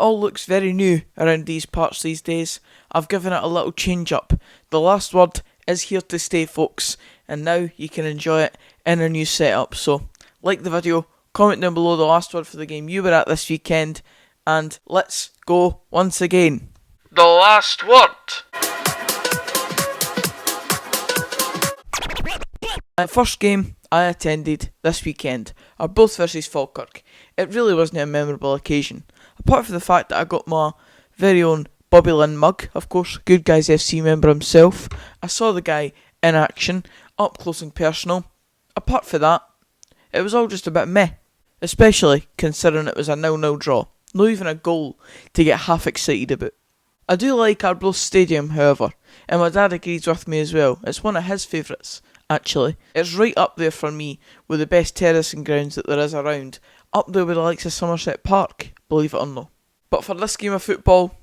all looks very new around these parts these days. I've given it a little change up. The last word is here to stay, folks, and now you can enjoy it in a new setup. So, like the video, comment down below the last word for the game you were at this weekend, and let's go once again. The last word. My first game I attended this weekend are both versus Falkirk. It really wasn't a memorable occasion, apart from the fact that I got my very own Bobby Lynn mug, of course, Good Guys FC member himself. I saw the guy in action, up close and personal. Apart from that, it was all just a bit meh, especially considering it was a 0-0 draw. Not even a goal to get half excited about. I do like Arbroath Stadium, however, and my dad agrees with me as well. It's one of his favourites, actually. It's right up there for me with the best terracing grounds that there is around, up there with the likes of Somerset Park, believe it or not. But for this game of football,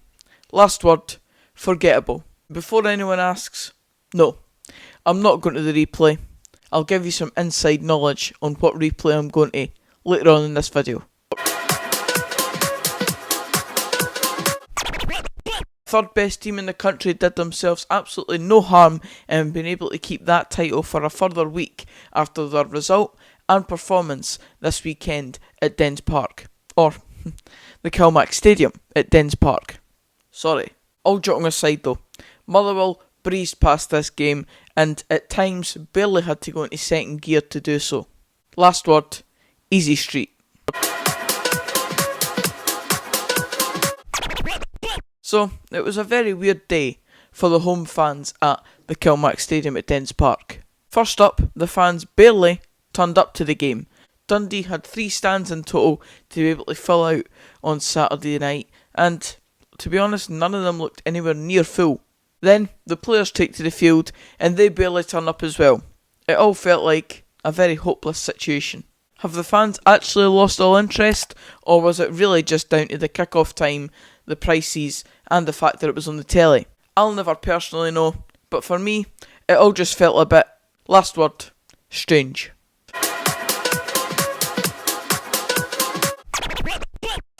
last word, forgettable. Before anyone asks, no, I'm not going to the replay. I'll give you some inside knowledge on what replay I'm going to later on in this video. Third best team in the country did themselves absolutely no harm in being able to keep that title for a further week after their result and performance this weekend at Dens Park, or the Kilmac Stadium at Dens Park. Sorry, all joking aside though, Motherwell breezed past this game and at times barely had to go into second gear to do so. Last word, easy street. So, it was a very weird day for the home fans at the Kilmac Stadium at Dens Park. First up, the fans barely turned up to the game. Dundee had 3 stands in total to be able to fill out on Saturday night, and to be honest, none of them looked anywhere near full. Then, the players take to the field, and they barely turn up as well. It all felt like a very hopeless situation. Have the fans actually lost all interest, or was it really just down to the kick-off time, the prices, and the fact that it was on the telly? I'll never personally know, but for me, it all just felt a bit, last word, strange.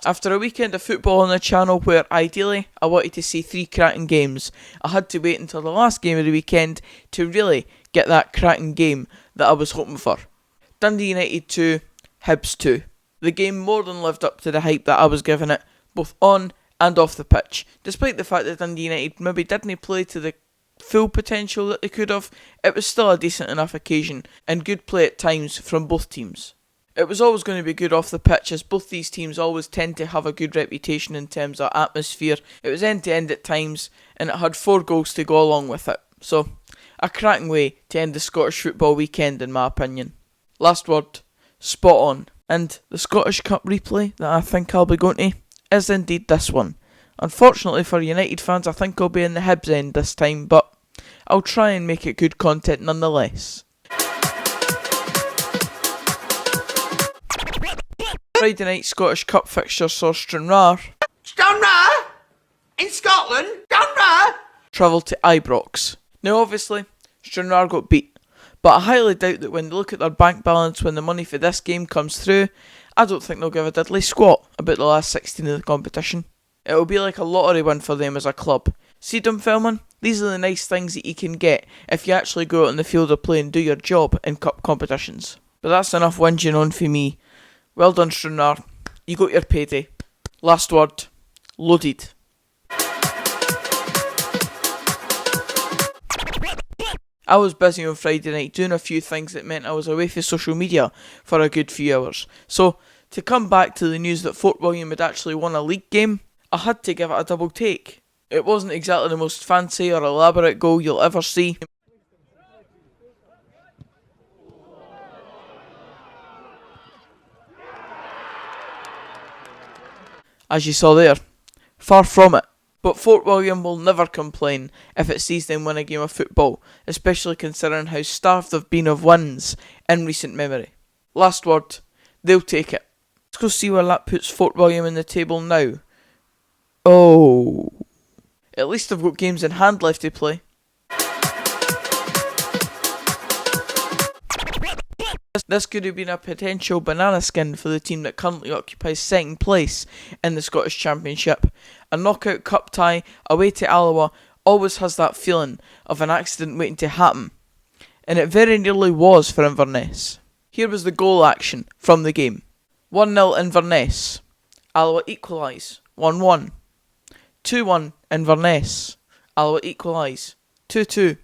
After a weekend of football on the channel where ideally I wanted to see 3 cracking games, I had to wait until the last game of the weekend to really get that cracking game that I was hoping for. Dundee United 2, Hibs 2. The game more than lived up to the hype that I was giving it, both on and off the pitch. Despite the fact that Dundee United maybe didn't play to the full potential that they could have, it was still a decent enough occasion and good play at times from both teams. It was always going to be good off the pitch, as both these teams always tend to have a good reputation in terms of atmosphere. It was end to end at times, and it had 4 goals to go along with it. So, a cracking way to end the Scottish football weekend in my opinion. Last word, spot on. And the Scottish Cup replay that I think I'll be going to is indeed this one. Unfortunately for United fans, I think I'll be in the Hibs end this time, but I'll try and make it good content nonetheless. Friday night Scottish Cup fixture saw Stranraer in Scotland, travel to Ibrox. Now obviously, Stranraer got beat, but I highly doubt that when they look at their bank balance when the money for this game comes through, I don't think they'll give a diddly squat about the last 16 of the competition. It'll be like a lottery win for them as a club. See Dunfermline? These are the nice things that you can get if you actually go out on the field of play and do your job in cup competitions. But that's enough whinging on for me. Well done, Stranraer. You got your payday. Last word, loaded. I was busy on Friday night doing a few things that meant I was away from social media for a good few hours. So, to come back to the news that Fort William had actually won a league game, I had to give it a double take. It wasn't exactly the most fancy or elaborate goal you'll ever see. As you saw there, far from it. But Fort William will never complain if it sees them win a game of football, especially considering how starved they've been of wins in recent memory. Last word, they'll take it. Let's go see where that puts Fort William in the table now. Oh, at least they've got games in hand left to play. This could have been a potential banana skin for the team that currently occupies second place in the Scottish Championship. A knockout cup tie away to Alloa always has that feeling of an accident waiting to happen, and it very nearly was for Inverness. Here was the goal action from the game. 1-0 Inverness. Alloa equalise. 1-1. 2-1 Inverness. Alloa equalise. 2-2.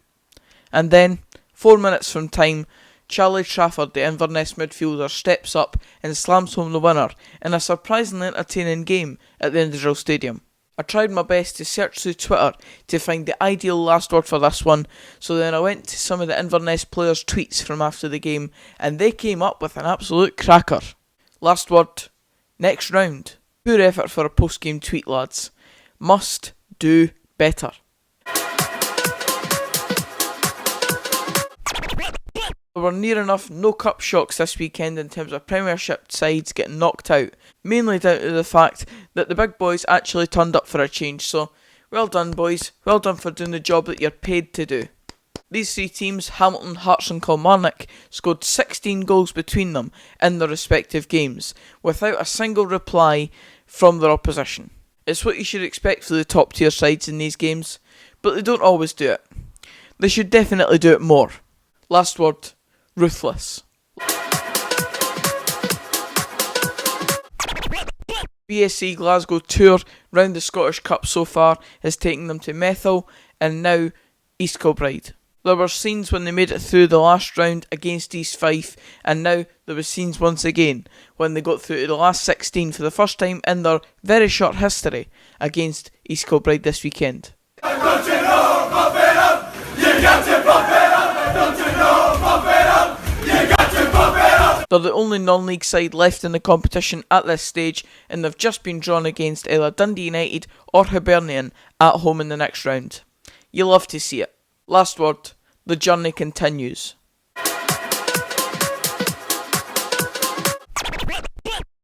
And then, 4 minutes from time, Charlie Trafford, the Inverness midfielder, steps up and slams home the winner in a surprisingly entertaining game at the Indodrill Stadium. I tried my best to search through Twitter to find the ideal last word for this one, so then I went to some of the Inverness players' tweets from after the game, and they came up with an absolute cracker. Last word, next round. Poor effort for a post-game tweet, lads. Must do better. There were near enough no cup shocks this weekend in terms of Premiership sides getting knocked out, mainly down to the fact that the big boys actually turned up for a change, so well done boys, well done for doing the job that you're paid to do. These three teams, Hamilton, Hearts and Kilmarnock, scored 16 goals between them in their respective games, without a single reply from their opposition. It's what you should expect for the top tier sides in these games, but they don't always do it. They should definitely do it more. Last word, ruthless. BSC Glasgow tour round the Scottish Cup so far has taken them to Methil and now East Kilbride. There were scenes when they made it through the last round against East Fife, and now there were scenes once again when they got through to the last 16 for the first time in their very short history against East Kilbride this weekend. Don't you know, pump it up. You got to pump it up. Don't you know, pump it up. You got to pump it up. They're the only non-league side left in the competition at this stage, and they've just been drawn against either Dundee United or Hibernian at home in the next round. You love to see it. Last word, the journey continues.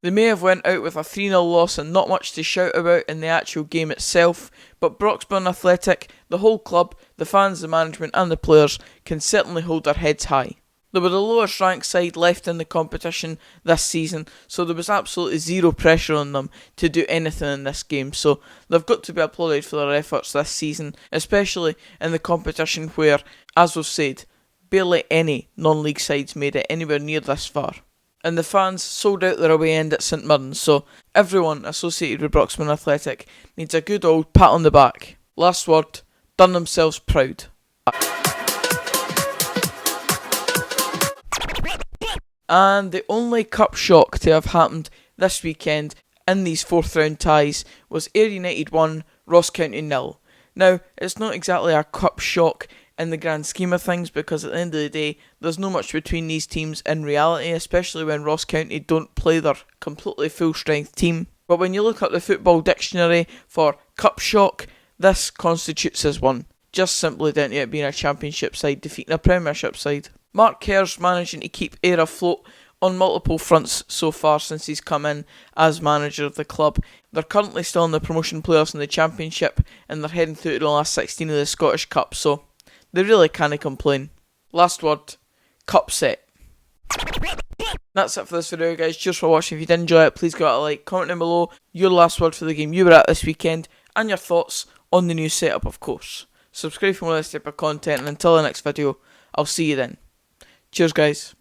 They may have went out with a 3-0 loss and not much to shout about in the actual game itself, but Broxburn Athletic, the whole club, the fans, the management and the players can certainly hold their heads high. They were the lowest ranked side left in the competition this season, so there was absolutely zero pressure on them to do anything in this game, so they've got to be applauded for their efforts this season, especially in the competition where, as we've said, barely any non-league sides made it anywhere near this far. And the fans sold out their away end at St Mirren, so everyone associated with Broxburn Athletic needs a good old pat on the back. Last word, done themselves proud. And the only cup shock to have happened this weekend in these fourth round ties was Ayr United 1, Ross County 0. Now, it's not exactly a cup shock in the grand scheme of things, because at the end of the day, there's no much between these teams in reality, especially when Ross County don't play their completely full strength team. But when you look up the football dictionary for cup shock, this constitutes as one, just simply down to it being a championship side defeating a premiership side. Mark Kerr's managing to keep Ayr afloat on multiple fronts so far since he's come in as manager of the club. They're currently still in the promotion playoffs in the championship, and they're heading through to the last 16 of the Scottish Cup, so they really can't complain. Last word, cup set. That's it for this video, guys. Cheers for watching. If you did enjoy it, please give it a like, comment down below your last word for the game you were at this weekend, and your thoughts on the new setup, of course. Subscribe for more of this type of content, and until the next video, I'll see you then. Cheers, guys.